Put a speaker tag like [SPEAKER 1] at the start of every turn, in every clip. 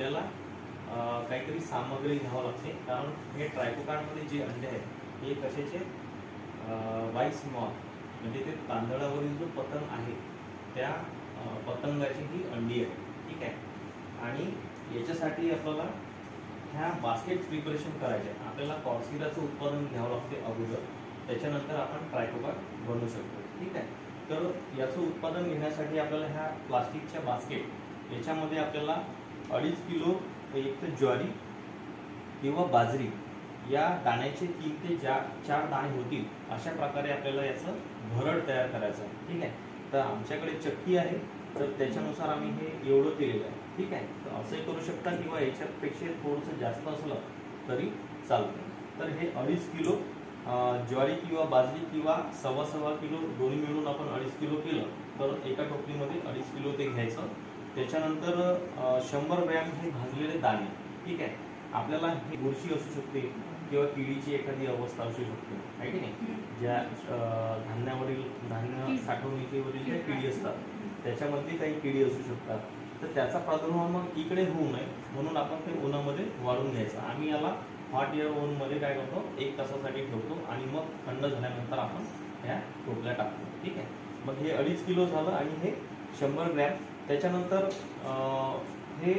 [SPEAKER 1] आपल्याला काहीतरी सामग्री घ्यावं लागते, कारण हे ट्रायकोकार्डमध्ये जे अंडे आहेत हे कशाचे वाईस मॉथ म्हणजे ते तांदळावरील जो पतंग आहे त्या पतंगाची ही अंडी आहे, ठीक आहे। आणि याच्यासाठी आपल्याला ह्या बास्केट प्रिपरेशन करायचे आहे। आपल्याला कॉर्सिराचं उत्पादन घ्यावं लागते अगोदर, त्याच्यानंतर आपण ट्रायकोकार्ड बनवू शकतो, ठीक आहे। तर याचं उत्पादन घेण्यासाठी आपल्याला ह्या प्लास्टिकच्या बास्केट याच्यामध्ये आपल्याला 2.5 किलो एक तर ज्वारी किंवा बाजरी या दाण्याचे 3 ते 4 दाणे होतील अशा प्रकारे आपल्याला याचं भरड तयार करायचं आहे, ठीक आहे। तर आमच्याकडे चक्की आहे, तर त्याच्यानुसार आम्ही हे एवढं केलेलं आहे, ठीक आहे। तर असंही करू शकता किंवा याच्यापेक्षा थोडंसं जास्त असलं तरी चालतं। तर हे 2.5 किलो ज्वारी किंवा बाजरी किंवा 1.25 किलो दोन्ही मिळून आपण 2.5 किलो केलं तर एका टोपलीमध्ये 2.5 किलो ते घ्यायचं। त्याच्यानंतर 100 ग्रॅम हे भाजलेले दाणे, ठीक आहे। आपल्याला हे बुरशी असू शकते किंवा किडीची एखादी अवस्था असू शकते, आहे की नाही, ज्या धान्य साठवणुकीवरील ज्या किडी असतात त्याच्यामध्ये काही किडी असू शकतात, तर त्याचा प्रादुर्भाव मग इकडे होऊ नये म्हणून आपण ते उन्हामध्ये वाळून घ्यायचं। आम्ही याला हॉट एअर ओव्हनमध्ये काय करतो 1 तासासाठी ठेवतो आणि मग थंड झाल्यानंतर आपण ह्या टोपल्या टाकतो, ठीक आहे। मग हे 2.5 किलो झालं आणि हे 100 ग्रॅम। त्याच्यानंतर हे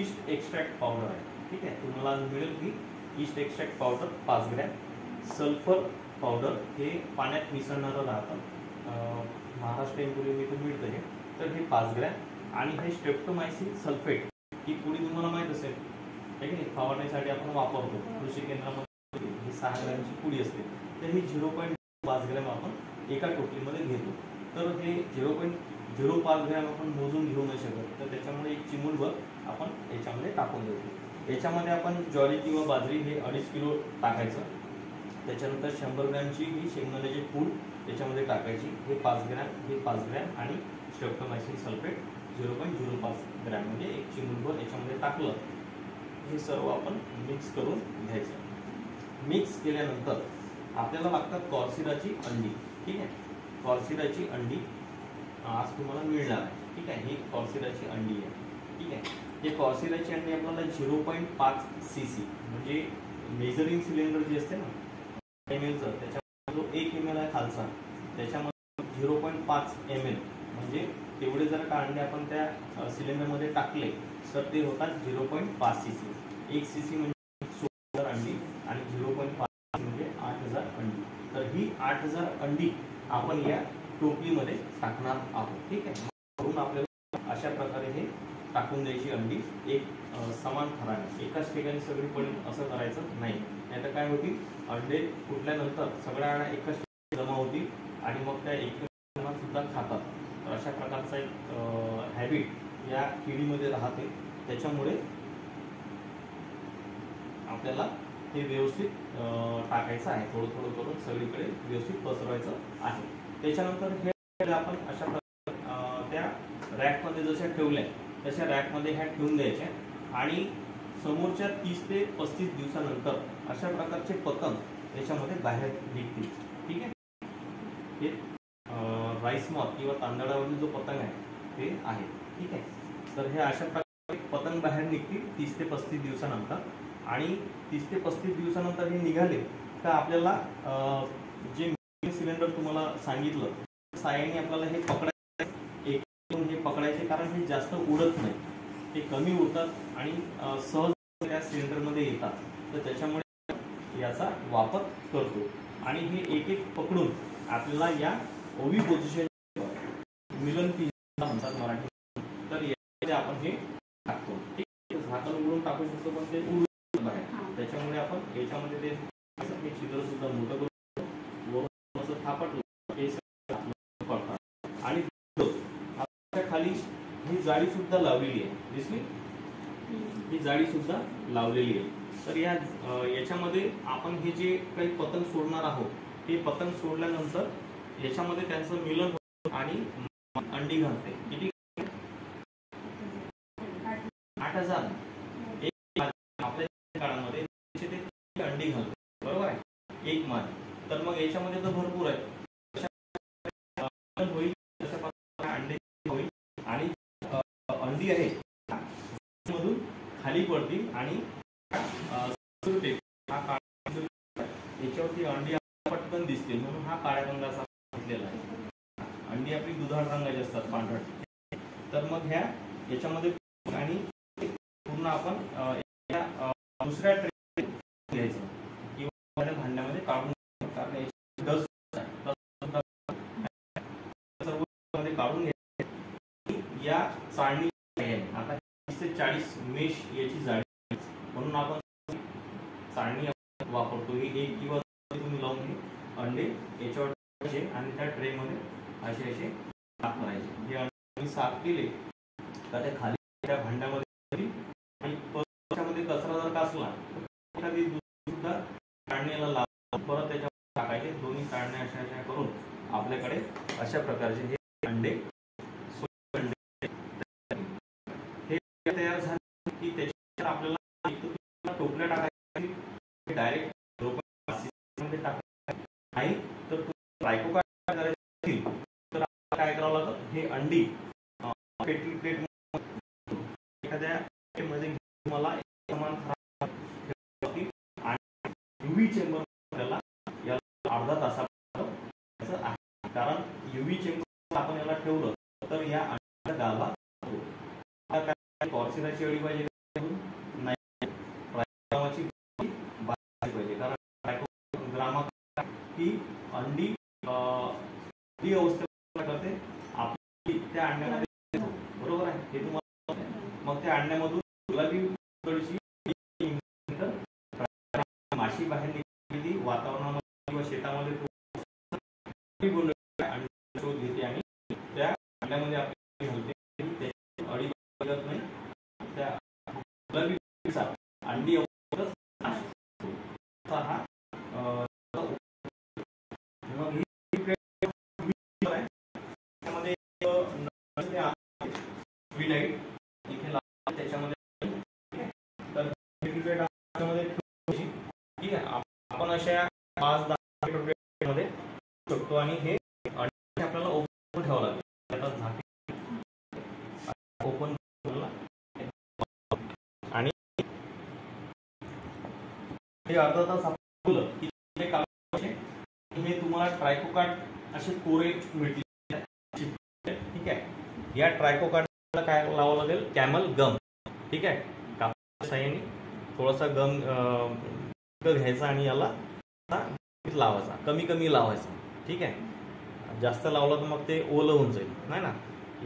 [SPEAKER 1] ईस्ट एक्स्ट्रॅक्ट पावडर आहे, ठीक आहे। तुम्हाला मिळेल की east extract powder 5 gram, sulphur powder हे पाण्यात मिसळणारं राहतं, महाराष्ट्र एम्पोरियम इथून मिळतं हे, तर हे 5 ग्रॅम। आणि हे स्ट्रेप्टोमायसिन सल्फेट ही पुडी तुम्हाला माहीत असेल, आहे की नाही, फवारण्यासाठी आपण वापरतो कृषी केंद्रामध्ये, ही 6 ग्रॅमची पुडी असते, तर ही 0.5 ग्रॅम आपण एका टोपलीमध्ये घेतो। तर हे 0.05 ग्रॅम आपण मोजून घेऊ नाही शकत, तर त्याच्यामुळे एक चिमूटभर आपण याच्यामध्ये टाकून देतो। याच्यामध्ये आपण ज्वारी किंवा बाजरी हे 2.5 किलो टाकायचं, त्याच्यानंतर 100 ग्रॅमची ही शेंगदाण्याची पूड याच्यामध्ये टाकायची, हे 5 ग्रॅम, हे 5 ग्रॅम आणि स्ट्रेप्टोमायसिन सल्फेट 0.05 ग्रॅम म्हणजे एक चिमूटभर याच्यामध्ये टाकलं, हे सर्व आपण मिक्स करून घ्यायचं। मिक्स केल्यानंतर आपल्याला लागतात कॉर्सिराची अंडी, ठीक आहे। कॉर्सिराची अंडी आज तुम्हाला मिळणार आहे, ठीक आहे। ही कॉर्सिराची अंडी आहे, ठीक आहे। हे कॉर्सिराची अंडी आपल्याला 0.5 cc म्हणजे मेजरिंग सिलेंडर जे असते ना mlचं, त्याच्यामध्ये जो 1 ml आहे खालचा, त्याच्यामध्ये 0.5 ml म्हणजे तेवढे जर का अंडे आपण त्या सिलेंडरमध्ये टाकले तर ते होतात 0.5 cc। 1 cc म्हणजे 16,000 अंडी आणि 0.5 म्हणजे 8,000 अंडी। तर ही 8,000 अंडी आपण या टोपलीमध्ये टाकणार आहोत, ठीक आहे। म्हणून आपल्याला अशा प्रकारे हे टाकून द्यायची अंडी एक समान थराने, एकाच ठिकाणी सगळी पडेल असं करायचं नाही, नाहीतर काय होतील, अंडे फुटल्यानंतर सगळ्या अंड्या एकाच ठिकाणी जमा होतील आणि मग त्या एकमेकांना सुद्धा खातात। तर अशा प्रकारचा एक हॅबिट या किडीमध्ये राहते, त्याच्यामुळे आपल्याला हे व्यवस्थित टाकायचं आहे, थोडं थोडं करून सगळीकडे व्यवस्थित पसरवायचं आहे। त्याच्यानंतर हे आपण अशा प्रकारे त्या रॅकमध्ये जशा ठेवल्या तशा रॅकमध्ये ह्या ठेवून द्यायच्या आणि समोरच्या 30 ते 35 दिवसानंतर अशा प्रकारचे पतंग याच्यामध्ये बाहेर निघतील, ठीक आहे। हे राईस मॉथ किंवा तांदळावरील जो पतंग आहे ते आहे, ठीक आहे। तर हे अशा प्रकारे पतंग बाहेर निघतील 30 ते 35 दिवसानंतर आणि 30 ते 35 दिवसानंतर हे निघाले तर आपल्याला जे सिलेंडर तुम्हाला सांगितलं साह्याने आपल्याला हे पकडायचं, हे पकडायचे, कारण हे जास्त उडत नाही, ते कमी उडतात आणि सहज त्या सिलेंडरमध्ये येतात, तर त्याच्यामुळे याचा वापर करतो। आणि हे एक एक पकडून आपल्याला या ओवी पोझिशन मिलन पिंजरा म्हणतात मराठी, तर यामध्ये आपण हे टाकतो, ठीक आहे। झाकण उघडून टाकू शकतो पण ते उडून बाहेर, त्याच्यामुळे आपण याच्यामध्ये ते छिद्र सुद्धा मोठं करू, वरून असं थापटलं हे पडतात आणि खाली ही जाळी सुद्धा लावलेली आहे, दिसली, ही जाळी सुद्धा लावलेली आहे। तर याच्यामध्ये आपण हे जे काही पतंग सोडणार आहोत ते पतंग सोडल्यानंतर याच्यामध्ये त्यांचं मिलन होतं आणि अंडी घालते, किती 8,000 आपल्या काळामध्ये ते अंडी घालते, बरोबर आहे, एक मान। तर मग याच्यामध्ये तर भरपूर आहे, होईल तशा प्रकारे अंडे होईल आणि अंडी आहे मधून खाली पडतील आणि हा काळा याच्यावरती अंडी पटकन दिसतील म्हणून हा काळ्या रंगाचा घेतलेला आहे. अंडी आपली दुधाळ रंगाची असतात, पांढरट. तर मग ह्या याच्यामध्ये आणि पूर्ण आपण दुसऱ्या ट्रे घ्यायचं किंवा भांड्यामध्ये काढून काढून घ्यायचं. या चाळणी आता 30 ते 40 मेश याची जाडी म्हणून आपण चाळणी वापरतो. ही एक किंवा तुम्ही लावून अंडे याच्यावर टाकायचे आणि त्या ट्रे मध्ये असे असे साफ करायचे. हे अंडे साफ केले का ते खाली त्या भांड्यामध्ये आणि त्याच्यामध्ये कचरा जर असला एखादी सुद्धा चाळणीला लावून परत त्याच्यावर टाकायचे. दोन्ही चाळण्या अशा अशा करून आपल्याकडे अशा प्रकारचे हे अंडे हे तयार झाले की त्याच्यावर आपल्याला टोपल्या टाकायची, डायरेक्ट मध्ये टाकायचं नाही. तर ट्रायको कार्ड करायचं असेल तर काय करावं लागतं, हे अंडी पेटली प्लेट एखाद्या मध्ये मला समान UV चेंबर आपल्याला याला अर्धा तासापर्यंत आहे. कारण UV चेंबर आपण याला ठेवलं तर या अंड्याचा गाभा होतो. कॉर्सिनाची अळी पाहिजे नाही, ट्रायकोग्रामाची पाहिजे. कारण ग्रामा ही अंडी अवस्थेत करते आपली त्या अंड्यामध्ये, बरोबर आहे हे तुम्हाला. मग त्या अंड्यामधून गुलाबी माशी बाहेर निघाली वातावरणामध्ये किंवा शेतामध्ये शोध घेते आणि त्या अंड्यामध्ये आपली घालते. त्याची अळी लागत नाही, त्या गुलाबी अंडी हा मग ही त्यामध्ये इथे त्याच्यामध्ये ठीक आहे. आपण अशा 5-10 मध्ये शकतो आणि हे आपल्याला ओपन ठेवावं लागेल. त्याचा झाकण ओपन आणि हे अर्धा तास आपण की हे तुम्हाला ट्रायको कार्ड असे कोरे मिळतील. ठीक आहे. या ट्रायको कार्डला काय लावावं लागेल, कॅमल गम. ठीक आहे. कापडाच्या साहाय्याने थोडासा गम घ्यायचा आणि याला लावायचा, कमी कमी लावायचा. ठीक आहे. जास्त लावला तर मग ते ओलं होऊन जाईल, नाही ना.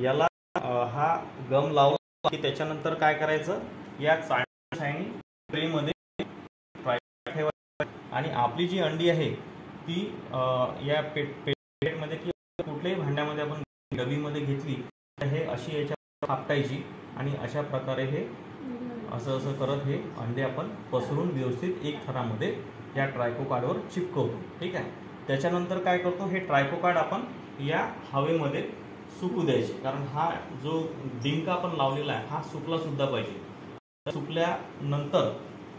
[SPEAKER 1] याला हा गम लावला की त्याच्यानंतर काय करायचं, या चाळणीच्या साहाय्याने ट्रेमध्ये ठेवायचं आणि आपली जी अंडी आहे ती या पेटमध्ये किंवा कुठल्याही भांड्यामध्ये आपण डबीमध्ये घेतली तर हे अशी याच्यावर थापटायची आणि अशा प्रकारे हे असं असं करत हे अंडे आपण पसरून व्यवस्थित एक थरामध्ये या ट्रायको कार्डवर चिपकवतो. ठीक आहे. त्याच्यानंतर काय करतो, हे ट्रायको कार्ड आपण या हवेमध्ये सुकू द्यायचे. कारण हा जो डिंक आपण लावलेला आहे हा सुकला सुद्धा पाहिजे. सुकल्यानंतर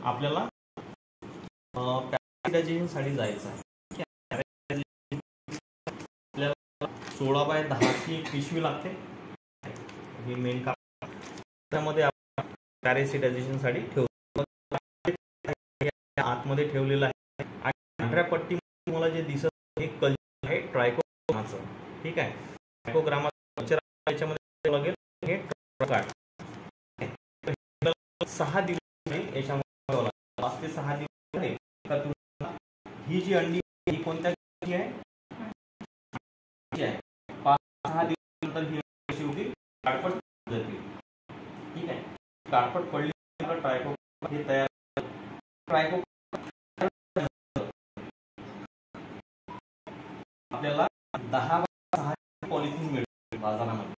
[SPEAKER 1] आपल्याला पॅकेजिंगसाठी जायचं आहे. 16x10 ची पिशवी लागते. ही मेन काम त्यामध्ये आपण पॅरासिटायझेशनसाठी ठेवतो. आतमध्ये ठेवलेलं आहे आणि पांढऱ्या पट्टी मला जे दिसत हे कल्चर आहे ट्रायकोग्रामाचं. ठीक आहे. ट्रायकोग्रामाचं कल्चर याच्यामध्ये लागेल हे कार्ड 6 दिवस याच्यामध्ये 5 ते 6 दिवस आहे का तुम्हाला ही जी अंडी ही कोणत्या आहे 5-6 दिवसानंतर ही शेवटी काळपट जाते. ठीक आहे. काळपट पडल्यानंतर ट्रायको हे तयार ट्रायको आपल्याला 10x6 पॉलिथिन मिळते बाजारामध्ये.